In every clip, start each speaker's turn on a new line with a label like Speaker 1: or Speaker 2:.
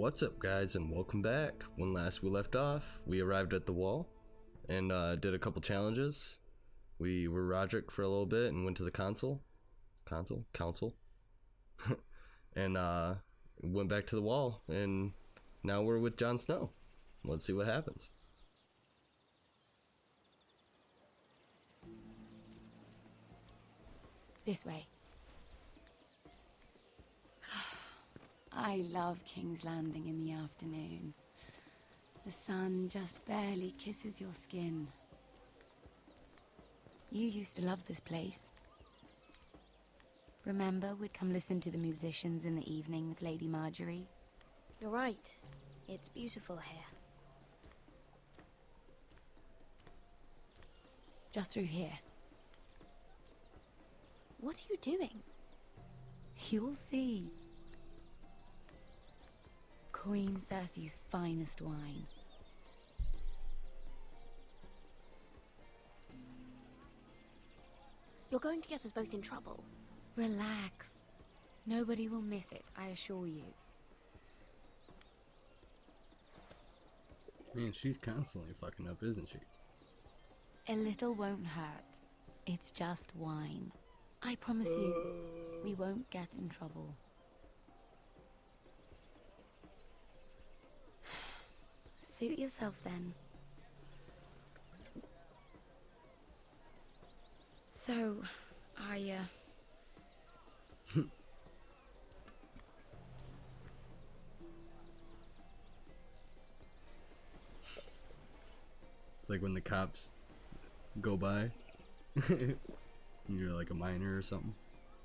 Speaker 1: What's up, guys, and welcome back. When last we left off, we arrived at the wall and did a couple challenges. We were Roderick for a little bit and went to the council, and went back to the wall, and now we're with Jon Snow. Let's see what happens.
Speaker 2: This way. I love King's Landing in the afternoon. The sun just barely kisses your skin. You used to love this place. Remember, we'd come listen to the musicians in the evening with Lady Marjorie?
Speaker 3: You're right. It's beautiful here.
Speaker 2: Just through here.
Speaker 3: What are you doing?
Speaker 2: You'll see. Queen Cersei's finest wine.
Speaker 3: You're going to get us both in trouble.
Speaker 2: Relax. Nobody will miss it, I assure you.
Speaker 1: Man, she's constantly fucking up, isn't she?
Speaker 2: A little won't hurt. It's just wine. I promise you, we won't get in trouble.
Speaker 3: Suit yourself then. So,
Speaker 1: It's like when the cops go by and you're like a minor or something.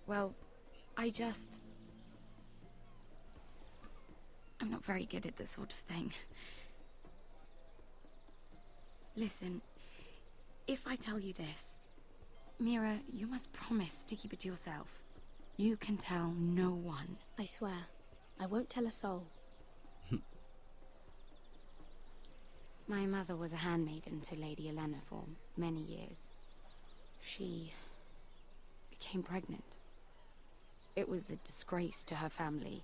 Speaker 2: Well, I'm not very good at this sort of thing. Listen, if I tell you this, Mira, you must promise to keep it to yourself. You can tell no one.
Speaker 3: I swear, I won't tell a soul.
Speaker 2: My mother was a handmaiden to Lady Olenna for many years. She became pregnant. It was a disgrace to her family.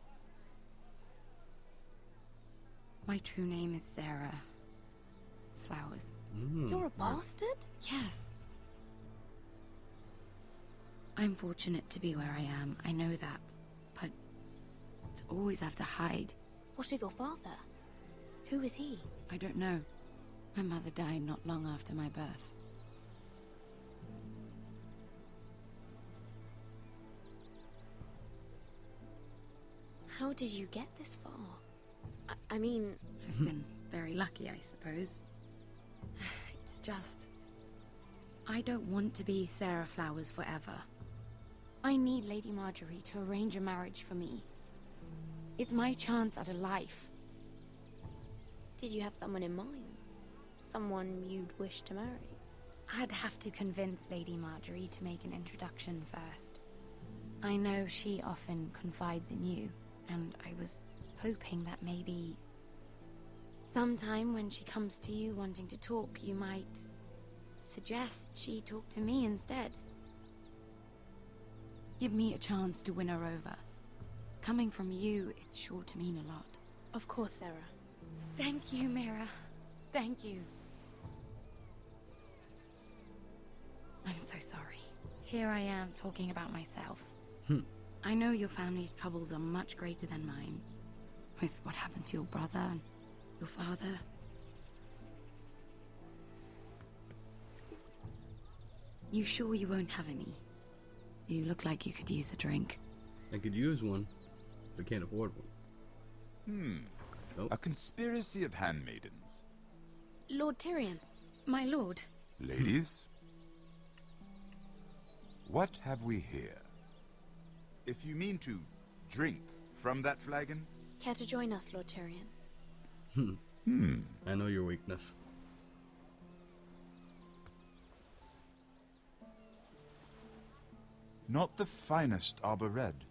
Speaker 2: My true name is Sarah Flowers.
Speaker 3: You're a bastard?
Speaker 2: Yes. I'm fortunate to be where I am, I know that. But to always have to hide.
Speaker 3: What of your father? Who is he?
Speaker 2: I don't know. My mother died not long after my birth.
Speaker 3: How did you get this far? I mean...
Speaker 2: I've been very lucky, I suppose. It's just... I don't want to be Sarah Flowers forever. I need Lady Marjorie to arrange a marriage for me. It's my chance at a life.
Speaker 3: Did you have someone in mind? Someone you'd wish to marry?
Speaker 2: I'd have to convince Lady Marjorie to make an introduction first. I know she often confides in you, and I was hoping that maybe... sometime when she comes to you wanting to talk, you might suggest she talk to me instead. Give me a chance to win her over. Coming from you, it's sure to mean a lot.
Speaker 3: Of course, Sarah.
Speaker 2: Thank you, Mira. Thank you. I'm so sorry. Here I am talking about myself. I know your family's troubles are much greater than mine. With what happened to your brother and your father. You sure you won't have any? You look like you could use a drink.
Speaker 1: I could use one, but can't afford one. Nope.
Speaker 4: A conspiracy of handmaidens.
Speaker 3: Lord Tyrion.
Speaker 2: My lord.
Speaker 4: Ladies, what have we here? If you mean to drink from that flagon...
Speaker 3: Care to join us, Lord Tyrion?
Speaker 1: I know your weakness.
Speaker 4: Not the finest arbor red,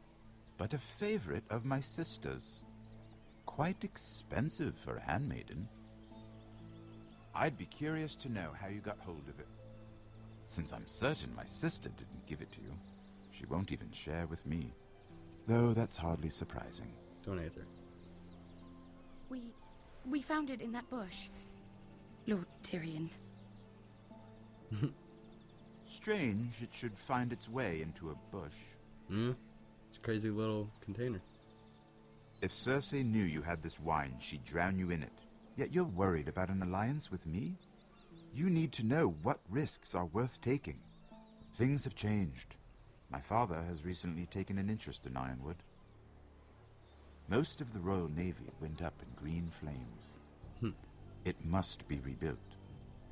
Speaker 4: but a favorite of my sister's. Quite expensive for a handmaiden. I'd be curious to know how you got hold of it. Since I'm certain my sister didn't give it to you, she won't even share with me. Though that's hardly surprising.
Speaker 1: Don't answer.
Speaker 2: We found it in that bush. Lord Tyrion.
Speaker 4: Strange it should find its way into a bush.
Speaker 1: It's a crazy little container.
Speaker 4: If Cersei knew you had this wine, she'd drown you in it. Yet you're worried about an alliance with me? You need to know what risks are worth taking. Things have changed. My father has recently taken an interest in Ironwood. Most of the Royal Navy went up in green flames. It must be rebuilt.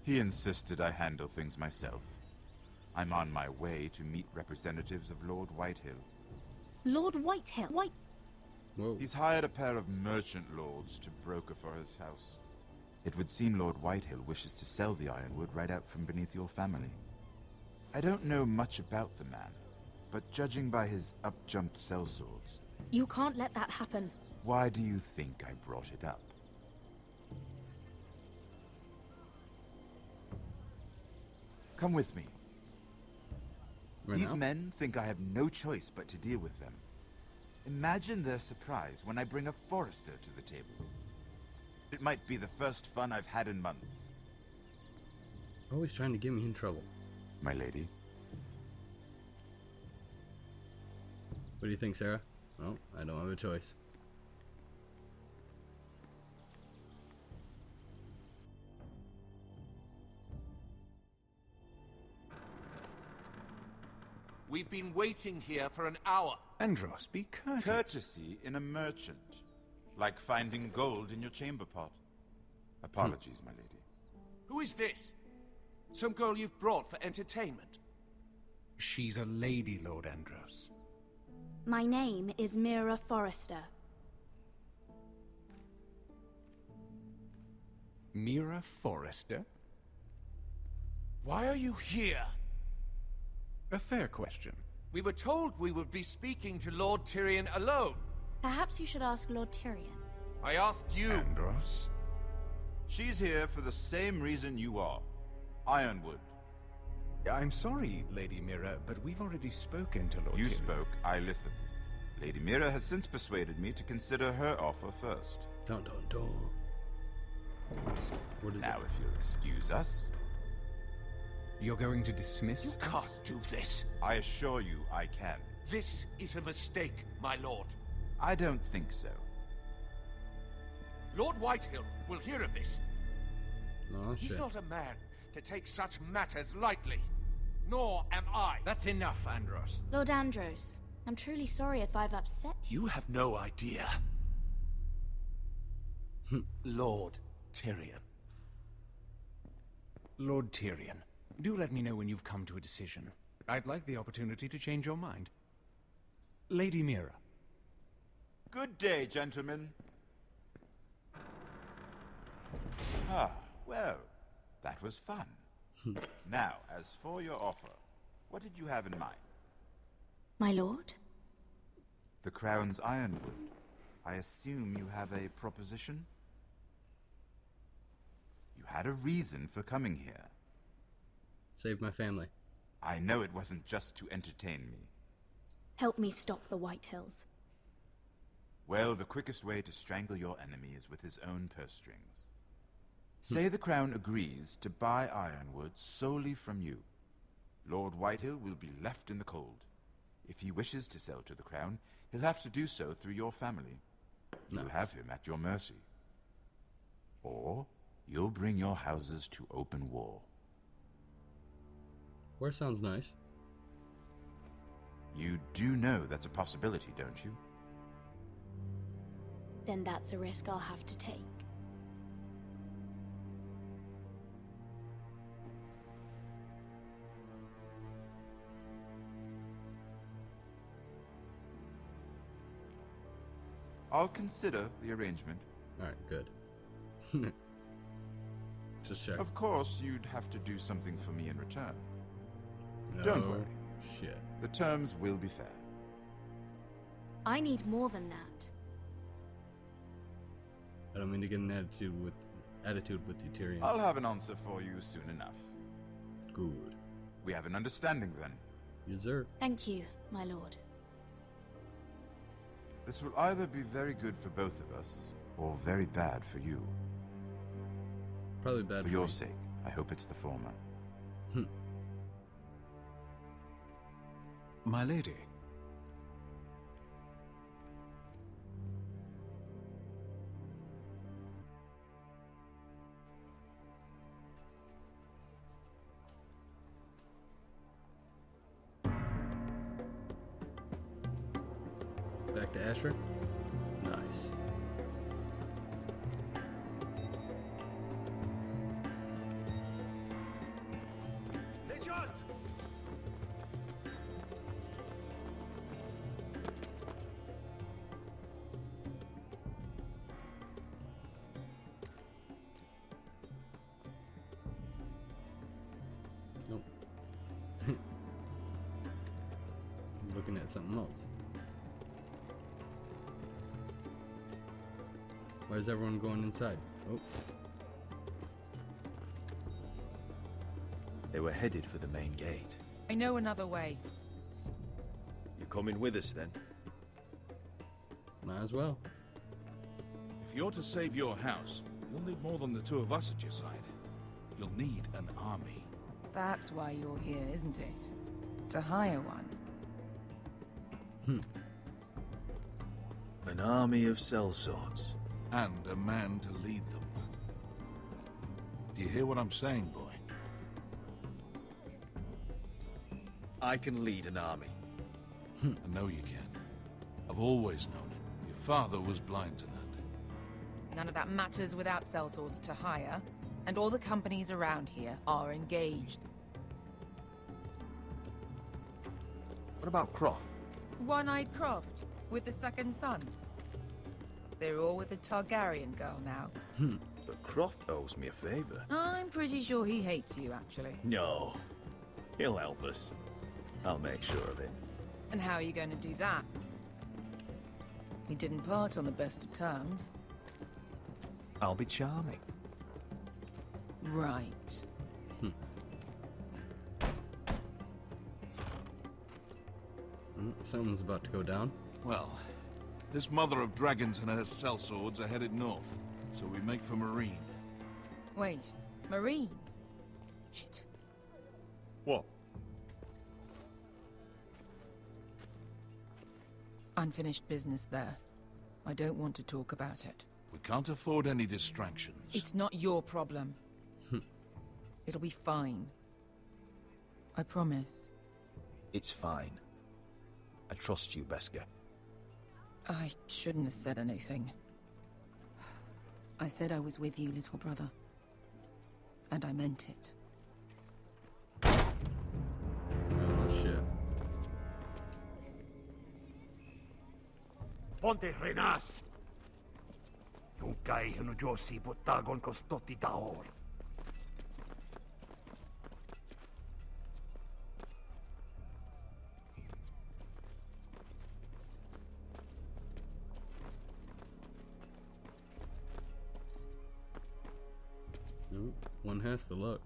Speaker 4: He insisted I handle things myself. I'm on my way to meet representatives of Lord Whitehill.
Speaker 3: Lord Whitehill?
Speaker 1: Whoa.
Speaker 4: He's hired a pair of merchant lords to broker for his house. It would seem Lord Whitehill wishes to sell the Ironwood right out from beneath your family. I don't know much about the man, but judging by his up-jumped sellswords...
Speaker 3: You can't let that happen.
Speaker 4: Why do you think I brought it up? Come with me.
Speaker 1: Right
Speaker 4: These
Speaker 1: now?
Speaker 4: men think I have no choice but to deal with them. Imagine their surprise when I bring a forester to the table. It might be the first fun I've had in months.
Speaker 1: Always trying to get me in trouble.
Speaker 4: My lady.
Speaker 1: What do you think, Sarah? Oh, I don't have a choice.
Speaker 5: We've been waiting here for an hour.
Speaker 6: Andros, be courteous.
Speaker 4: Courtesy in a merchant. Like finding gold in your chamber pot. Apologies, my lady.
Speaker 5: Who is this? Some girl you've brought for entertainment?
Speaker 6: She's a lady, Lord Andros.
Speaker 3: My name is Mira Forrester.
Speaker 6: Mira Forrester?
Speaker 5: Why are you here?
Speaker 6: A fair question.
Speaker 5: We were told we would be speaking to Lord Tyrion alone.
Speaker 3: Perhaps you should ask Lord Tyrion.
Speaker 5: I asked you.
Speaker 6: Andros?
Speaker 4: She's here for the same reason you are. Ironwood.
Speaker 6: I'm sorry, Lady Mira, but we've already spoken to Lord
Speaker 4: You
Speaker 6: Tyrion.
Speaker 4: spoke, I listened. Lady Mira has since persuaded me to consider her offer first.
Speaker 1: Dun dun dun. What is
Speaker 4: Now,
Speaker 1: it?
Speaker 4: if you'll excuse us,
Speaker 6: You're going to dismiss
Speaker 5: You
Speaker 6: us?
Speaker 5: can't do this.
Speaker 4: I assure you I can.
Speaker 5: This is a mistake, my lord.
Speaker 4: I don't think so.
Speaker 5: Lord Whitehill will hear of this.
Speaker 1: Oh,
Speaker 5: He's
Speaker 1: shit.
Speaker 5: not a man to take such matters lightly. Nor am I.
Speaker 6: That's enough, Andros.
Speaker 3: Lord Andros, I'm truly sorry if I've upset you.
Speaker 5: You have no idea. Lord Tyrion.
Speaker 6: Lord Tyrion, do let me know when you've come to a decision. I'd like the opportunity to change your mind. Lady Mira.
Speaker 4: Good day, gentlemen. Ah, well, that was fun. Now, as for your offer, what did you have in mind?
Speaker 3: My lord?
Speaker 4: The Crown's Ironwood. I assume you have a proposition? You had a reason for coming here.
Speaker 1: Save my family.
Speaker 4: I know it wasn't just to entertain me.
Speaker 3: Help me stop the Whitehills.
Speaker 4: Well, the quickest way to strangle your enemy is with his own purse strings. Say the Crown agrees to buy Ironwood solely from you. Lord Whitehill will be left in the cold. If he wishes to sell to the Crown, he'll have to do so through your family. You'll
Speaker 1: Nice.
Speaker 4: have him at your mercy. Or you'll bring your houses to open war.
Speaker 1: War sounds nice.
Speaker 4: You do know that's a possibility, don't you?
Speaker 3: Then that's a risk I'll have to take.
Speaker 4: I'll consider the arrangement.
Speaker 1: Alright, good. Just check.
Speaker 4: Of course, you'd have to do something for me in return. Don't
Speaker 1: Oh,
Speaker 4: worry.
Speaker 1: shit.
Speaker 4: The terms will be fair.
Speaker 3: I need more than that.
Speaker 1: I don't mean to get an attitude with you, Tyrion.
Speaker 4: I'll have an answer for you soon enough.
Speaker 1: Good.
Speaker 4: We have an understanding then.
Speaker 1: Yes, sir.
Speaker 3: Thank you, my lord.
Speaker 4: This will either be very good for both of us, or very bad for you?
Speaker 1: Probably bad
Speaker 4: For
Speaker 1: for
Speaker 4: your
Speaker 1: me.
Speaker 4: sake, I hope it's the former.
Speaker 6: My lady.
Speaker 1: Back to Asher. Nice. Nope. He's looking at something else. Why is everyone going inside? Oh,
Speaker 7: They were headed for the main gate.
Speaker 8: I know another way.
Speaker 7: You coming with us then?
Speaker 1: might as well.
Speaker 5: If you're to save your house, you'll need more than the two of us at your side. You'll need an army.
Speaker 8: That's why you're here, isn't it? To hire one.
Speaker 7: An army of sellswords.
Speaker 5: And a man to lead them. Do you hear what I'm saying, boy?
Speaker 7: I can lead an army.
Speaker 5: I know you can. I've always known it. Your father was blind to that.
Speaker 8: None of that matters without sellswords to hire, and all the companies around here are engaged.
Speaker 7: What about Croft?
Speaker 8: One-Eyed Croft, with the second sons. They're all with the Targaryen girl now.
Speaker 7: But Croft owes me a favor.
Speaker 8: I'm pretty sure he hates you, actually.
Speaker 7: No. He'll help us. I'll make sure of it.
Speaker 8: And how are you going to do that? We didn't part on the best of terms.
Speaker 7: I'll be charming.
Speaker 8: Right.
Speaker 1: Something's about to go down.
Speaker 5: Well, this mother of dragons and her sellswords are headed north, so we make for Marine.
Speaker 8: Wait, Marine? Shit.
Speaker 7: What?
Speaker 8: Unfinished business there. I don't want to talk about it.
Speaker 5: We can't afford any distractions.
Speaker 8: It's not your problem. It'll be fine. I promise.
Speaker 7: It's fine. I trust you, Beskar.
Speaker 8: I shouldn't have said anything. I said I was with you, little brother. And I meant it.
Speaker 1: Oh shit.
Speaker 9: Ponte Renas! Yung kay Josi Botagon Kostoti Tahor.
Speaker 1: Nope. One has to look.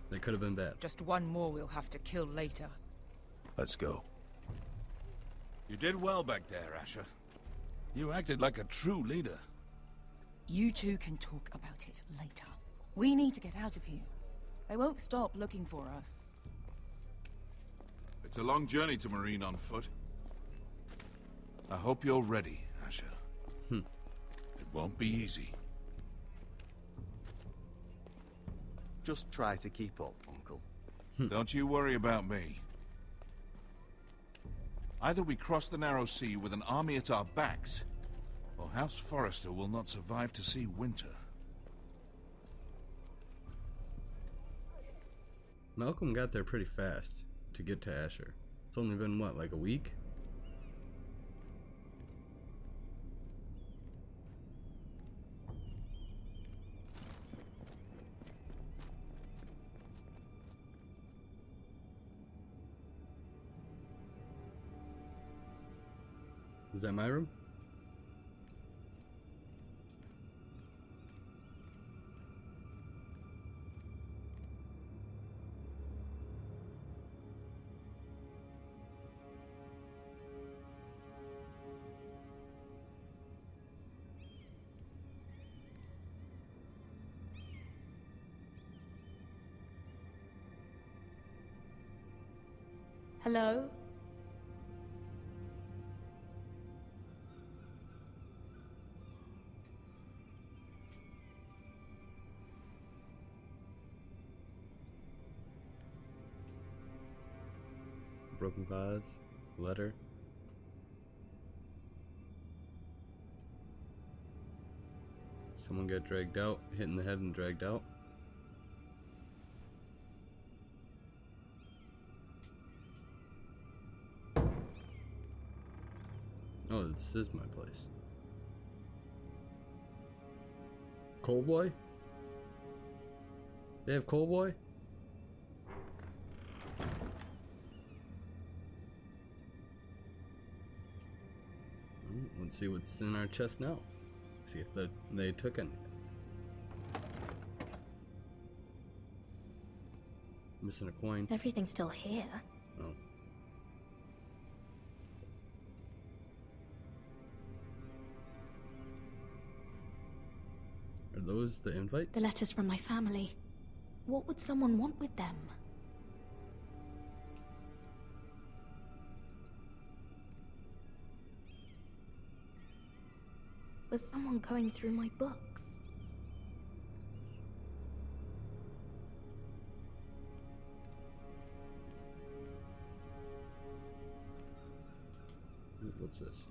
Speaker 1: That could have been bad.
Speaker 8: Just one more we'll have to kill later.
Speaker 7: Let's go.
Speaker 5: You did well back there, Asher. You acted like a true leader.
Speaker 8: You two can talk about it later. We need to get out of here. They won't stop looking for us.
Speaker 5: It's a long journey to Marine on foot. I hope you're ready, Asher. It won't be easy.
Speaker 7: Just try to keep up, Uncle.
Speaker 5: Don't you worry about me. Either we cross the narrow sea with an army at our backs, or House Forrester will not survive to see winter.
Speaker 1: Malcolm got there pretty fast to get to Asher. It's only been, what, like a week? Is that my room?
Speaker 3: Hello?
Speaker 1: Broken vase. Letter. Someone got dragged out, hit in the head and dragged out. Oh, this is my place. Coal boy? They have coal boy? Let's see what's in our chest now. See if they took anything. Missing a coin.
Speaker 3: Everything's still here.
Speaker 1: Oh. Are those the invites?
Speaker 3: The letters from my family. What would someone want with them? Was someone going through my books?
Speaker 1: What's this?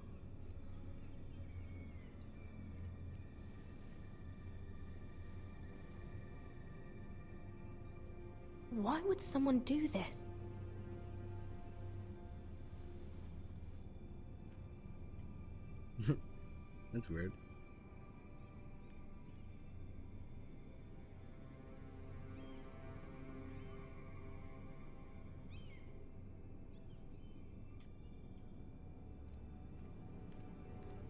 Speaker 3: Why would someone do this?
Speaker 1: That's weird.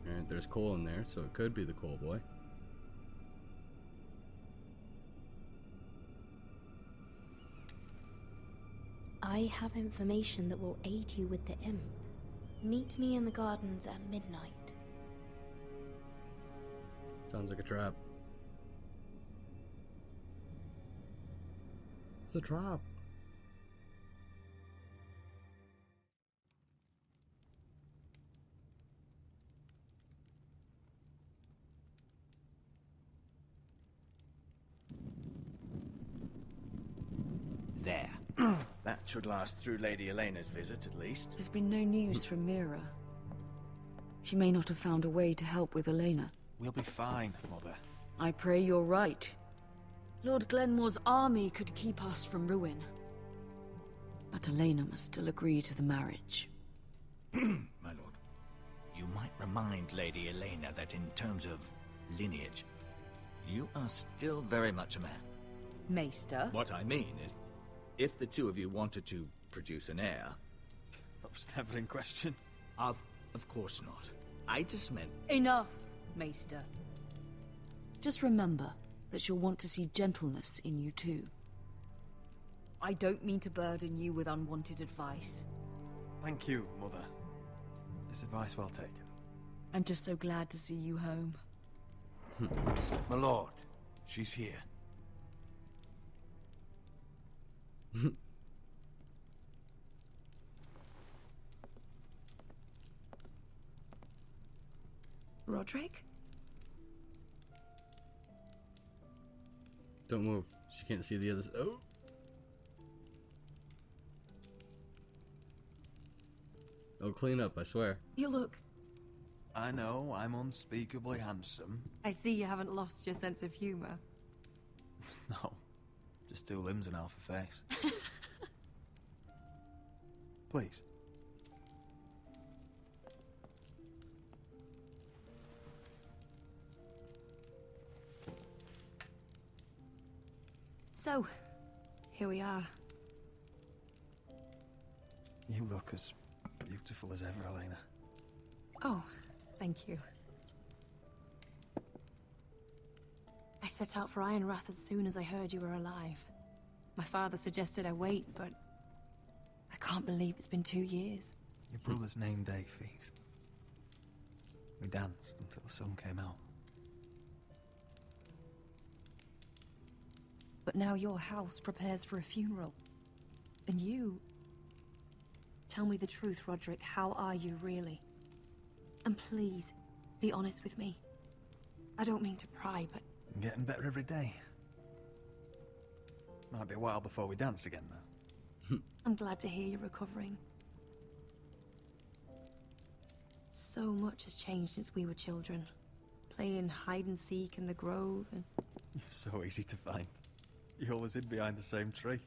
Speaker 1: Alright, there's coal in there, so it could be the coal boy.
Speaker 3: I have information that will aid you with the imp. Meet me in the gardens at midnight.
Speaker 1: Sounds like a trap. It's a trap.
Speaker 7: There. That should last through Lady Elena's visit, at least.
Speaker 10: There's been no news from Mira. She may not have found a way to help with Elena.
Speaker 6: We'll be fine, Mother.
Speaker 10: I pray you're right. Lord Glenmore's army could keep us from ruin. But Elena must still agree to the marriage.
Speaker 7: My lord, you might remind Lady Elena that in terms of lineage, you are still very much a man.
Speaker 10: Maester?
Speaker 7: What I mean is, if the two of you wanted to produce an heir...
Speaker 6: That was never in question.
Speaker 7: Of course not. I just meant...
Speaker 10: Enough, Maester. Just remember that she'll want to see gentleness in you too. I don't mean to burden you with unwanted advice.
Speaker 6: Thank you, Mother. This advice well taken.
Speaker 10: I'm just so glad to see you home.
Speaker 9: My lord, she's here.
Speaker 8: Roderick?
Speaker 1: Don't move. She can't see the others. Oh! I'll clean up, I swear.
Speaker 8: You look...
Speaker 6: I know, I'm unspeakably handsome.
Speaker 11: I see you haven't lost your sense of humor.
Speaker 6: No, just two limbs and half a face. Please.
Speaker 11: So, here we are.
Speaker 6: You look as beautiful as ever, Elena.
Speaker 11: Oh, thank you. I set out for Ironrath as soon as I heard you were alive. My father suggested I wait, but I can't believe it's been 2 years.
Speaker 12: Your brother's name day feast. We danced until the sun came out.
Speaker 11: But now your house prepares for a funeral. And you... Tell me the truth, Roderick. How are you, really? And please, be honest with me. I don't mean to pry, but...
Speaker 12: I'm getting better every day. Might be a while before we dance again, though.
Speaker 11: I'm glad to hear you're recovering. So much has changed since we were children. Playing hide and seek in the grove and...
Speaker 12: You're so easy to find. You always hid behind the same tree.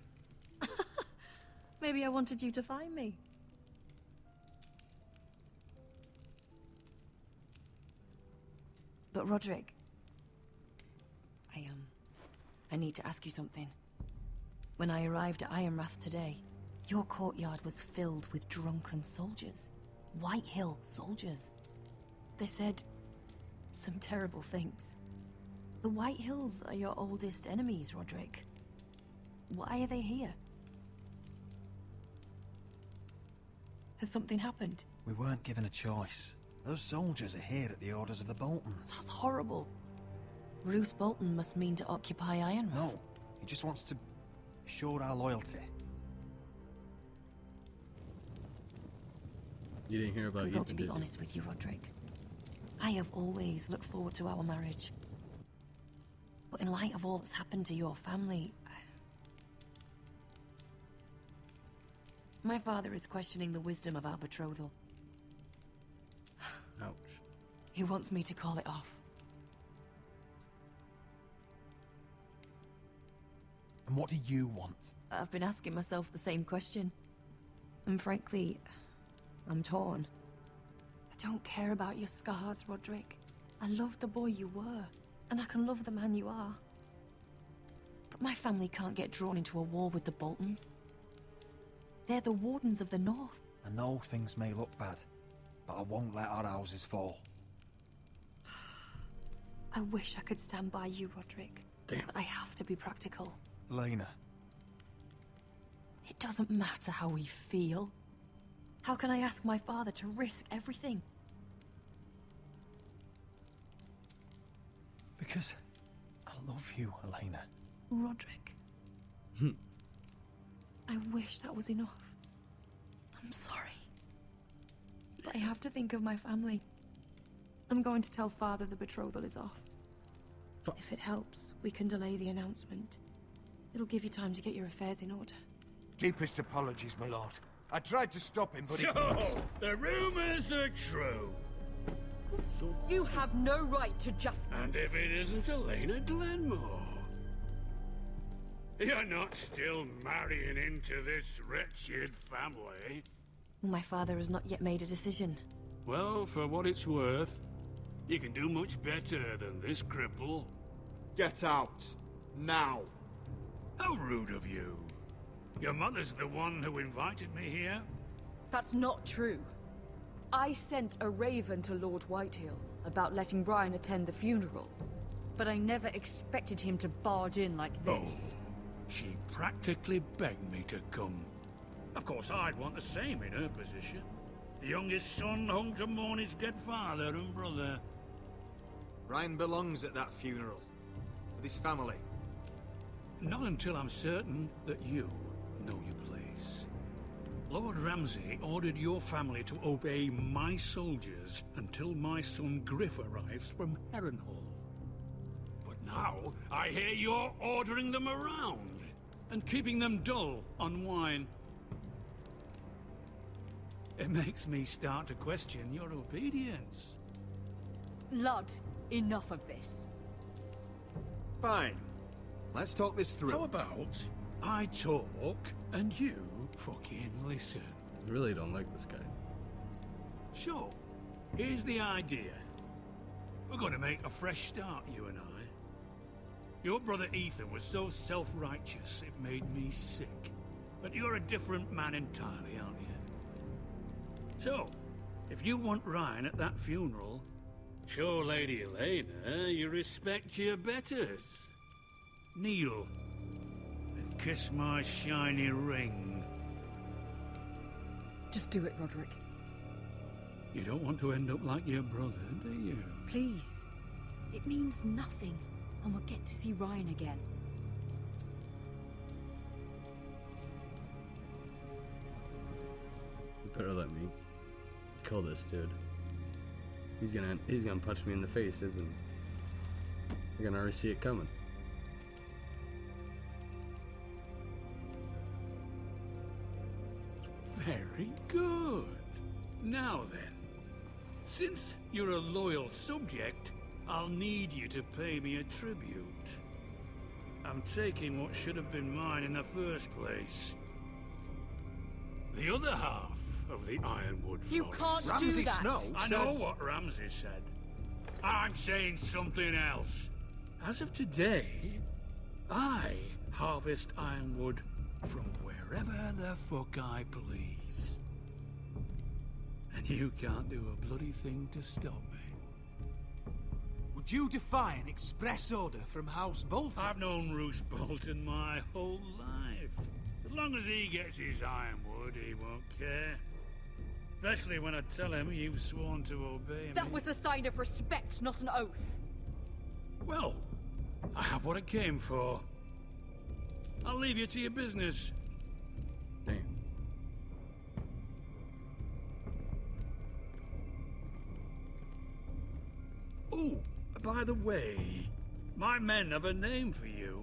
Speaker 11: Maybe I wanted you to find me. But Roderick... I need to ask you something. When I arrived at Ironrath today, your courtyard was filled with drunken soldiers. White Hill soldiers. They said some terrible things. The White Hills are your oldest enemies, Roderick. Why are they here? Has something happened?
Speaker 12: We weren't given a choice. Those soldiers are here at the orders of the Boltons.
Speaker 11: That's horrible. Roose Bolton must mean to occupy Ironrath.
Speaker 12: No, he just wants to assure our loyalty.
Speaker 1: You didn't hear about
Speaker 11: I've
Speaker 1: Ethan,
Speaker 11: got to be
Speaker 1: did you?
Speaker 11: honest with you, Roderick. I have always looked forward to our marriage. But in light of all that's happened to your family... My father is questioning the wisdom of our betrothal.
Speaker 1: Ouch.
Speaker 11: He wants me to call it off.
Speaker 12: And what do you want?
Speaker 11: I've been asking myself the same question. And frankly, I'm torn. I don't care about your scars, Roderick. I love the boy you were, and I can love the man you are. But my family can't get drawn into a war with the Boltons. They're the Wardens of the North.
Speaker 12: I know things may look bad, but I won't let our houses fall.
Speaker 11: I wish I could stand by you, Roderick.
Speaker 1: Damn.
Speaker 11: But I have to be practical.
Speaker 12: Elena.
Speaker 11: It doesn't matter how we feel. How can I ask my father to risk everything?
Speaker 12: Because I love you, Elena.
Speaker 11: Roderick. I wish that was enough. I'm sorry. But I have to think of my family. I'm going to tell Father the betrothal is off. If it helps, we can delay the announcement. It'll give you time to get your affairs in order.
Speaker 9: Deepest apologies, my lord. I tried to stop him, but
Speaker 13: So, the rumors are true.
Speaker 1: So
Speaker 10: You have no right to just...
Speaker 13: And if it isn't Elena Glenmore? You're not still marrying into this wretched family?
Speaker 11: My father has not yet made a decision.
Speaker 13: Well, for what it's worth, you can do much better than this cripple.
Speaker 14: Get out. Now.
Speaker 13: How rude of you. Your mother's the one who invited me here?
Speaker 10: That's not true. I sent a raven to Lord Whitehill about letting Brian attend the funeral. But I never expected him to barge in like this.
Speaker 13: Oh, she practically begged me to come. Of course, I'd want the same in her position. The youngest son home to mourn his dead father and brother.
Speaker 14: Ryan belongs at that funeral. With his family.
Speaker 13: Not until I'm certain that you know your place. Lord Ramsay ordered your family to obey my soldiers until my son Griff arrives from Harrenhal. But now, I hear you're ordering them around and keeping them dull on wine. It makes me start to question your obedience.
Speaker 10: Lud, enough of this.
Speaker 14: Fine. Let's talk this through.
Speaker 13: How about I talk and you fucking listen?
Speaker 1: I really don't like this guy.
Speaker 13: Sure. Here's the idea. We're going to make a fresh start, you and I. Your brother Ethan was so self-righteous it made me sick. But you're a different man entirely, aren't you? So, If you want Ryan at that funeral, show Lady Elena you respect your betters. Kneel and kiss my shiny ring.
Speaker 10: Just do it, Roderick.
Speaker 13: You don't want to end up like your brother, do you?
Speaker 10: Please. It means nothing, and we'll get to see Ryan again.
Speaker 1: You better let me kill this dude. He's gonna punch me in the face, isn't he? I can already see it coming.
Speaker 13: Very good. Now then, since you're a loyal subject, I'll need you to pay me a tribute. I'm taking what should have been mine in the first place. The other half of the Ironwood Forest.
Speaker 10: You can't do that!
Speaker 13: I know what Ramsay said. I'm saying something else. As of today, I harvest Ironwood from wherever the fuck I please. And you can't do a bloody thing to stop me.
Speaker 9: Would you defy an express order from House Bolton?
Speaker 13: I've known Roose Bolton my whole life. As long as he gets his ironwood, he won't care. Especially when I tell him you've sworn to obey me.
Speaker 10: That was a sign of respect, not an oath.
Speaker 13: Well, I have what I came for. I'll leave you to your business.
Speaker 1: Damn.
Speaker 13: Oh, by the way, my men have a name for you.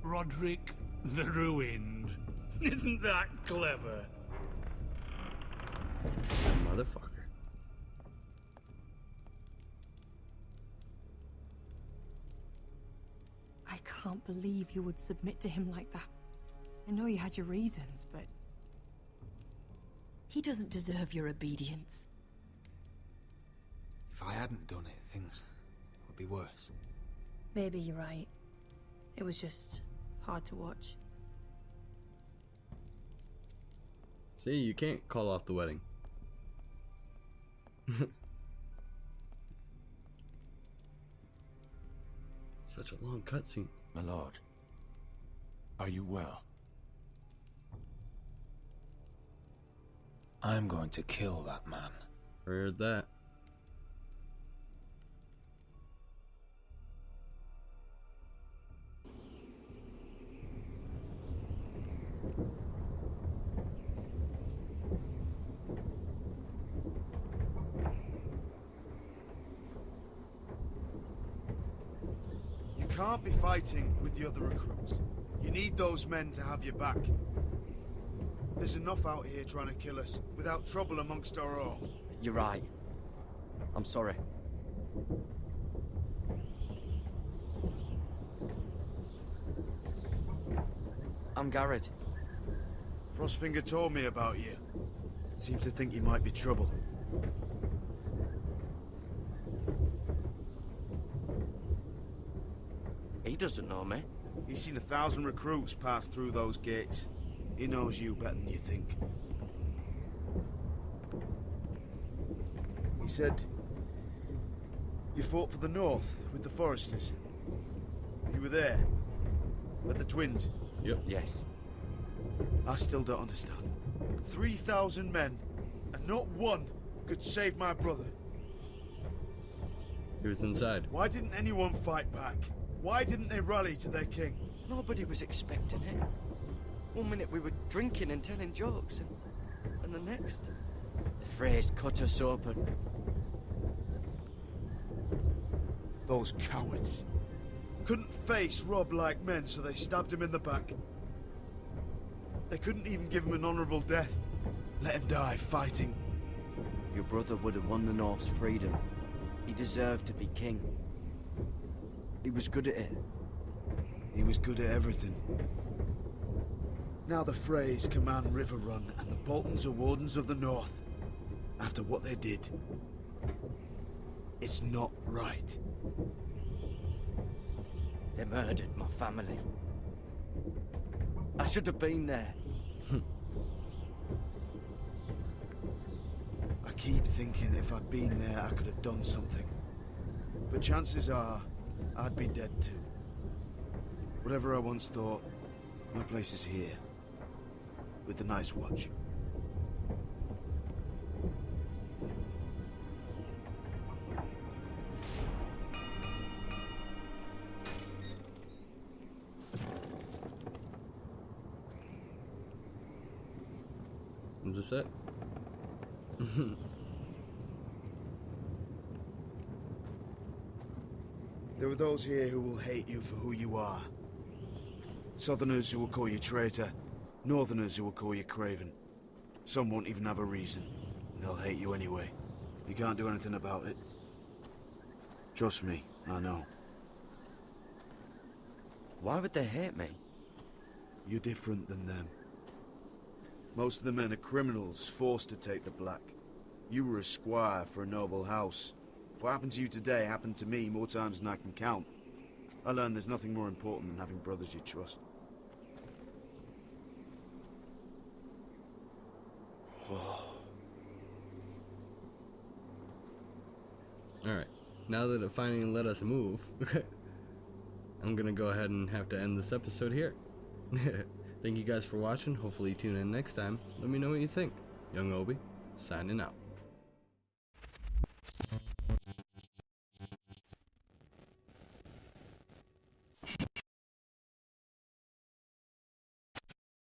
Speaker 13: Roderick the Ruined. Isn't that clever?
Speaker 1: Motherfucker.
Speaker 11: I can't believe you would submit to him like that. I know you had your reasons, but... he doesn't deserve your obedience.
Speaker 12: If I hadn't done it, things would be worse.
Speaker 11: Maybe you're right. It was just hard to watch.
Speaker 1: See, you can't call off the wedding. Such a long cutscene.
Speaker 4: My lord, are you well?
Speaker 12: I'm going to kill that man.
Speaker 1: Heard that.
Speaker 9: You can't be fighting with the other recruits. You need those men to have your back. There's enough out here trying to kill us, without trouble amongst our own.
Speaker 15: You're right. I'm sorry. I'm Garrett.
Speaker 9: Frostfinger told me about you. Seems to think you might be trouble.
Speaker 15: He doesn't know me.
Speaker 9: He's seen 1,000 recruits pass through those gates. He knows you better than you think. He said you fought for the North with the Foresters. You were there, at the Twins.
Speaker 1: Yep.
Speaker 15: Yes.
Speaker 9: I still don't understand. 3,000 men, and not one could save my brother.
Speaker 1: He was inside.
Speaker 9: Why didn't anyone fight back? Why didn't they rally to their king?
Speaker 15: Nobody was expecting it. One minute we were drinking and telling jokes, and the next, the phrase cut us open.
Speaker 9: Those cowards. Couldn't face Rob like men, so they stabbed him in the back. They couldn't even give him an honorable death. Let him die fighting.
Speaker 15: Your brother would have won the North's freedom. He deserved to be king. He was good at it.
Speaker 9: He was good at everything. Now the Freys command Riverrun, and the Boltons are Wardens of the North. After what they did. It's not right.
Speaker 15: They murdered my family. I should have been there.
Speaker 9: I I keep thinking if I'd been there, I could have done something. But chances are, I'd be dead too. Whatever I once thought, my place is here. With the Night's Watch.
Speaker 1: Is this it?
Speaker 9: There are those here who will hate you for who you are. Southerners who will call you traitor, Northerners who will call you craven. Some won't even have a reason, and they'll hate you anyway. You can't do anything about it. Trust me, I know.
Speaker 15: Why would they hate me?
Speaker 9: You're different than them. Most of the men are criminals, forced to take the black. You were a squire for a noble house. What happened to you today happened to me more times than I can count. I learned there's nothing more important than having brothers you trust.
Speaker 1: Alright, now that it finally let us move, I'm gonna go ahead and have to end this episode here. Thank you guys for watching. Hopefully you tune in next time. Let me know what you think. Young Obi, signing out.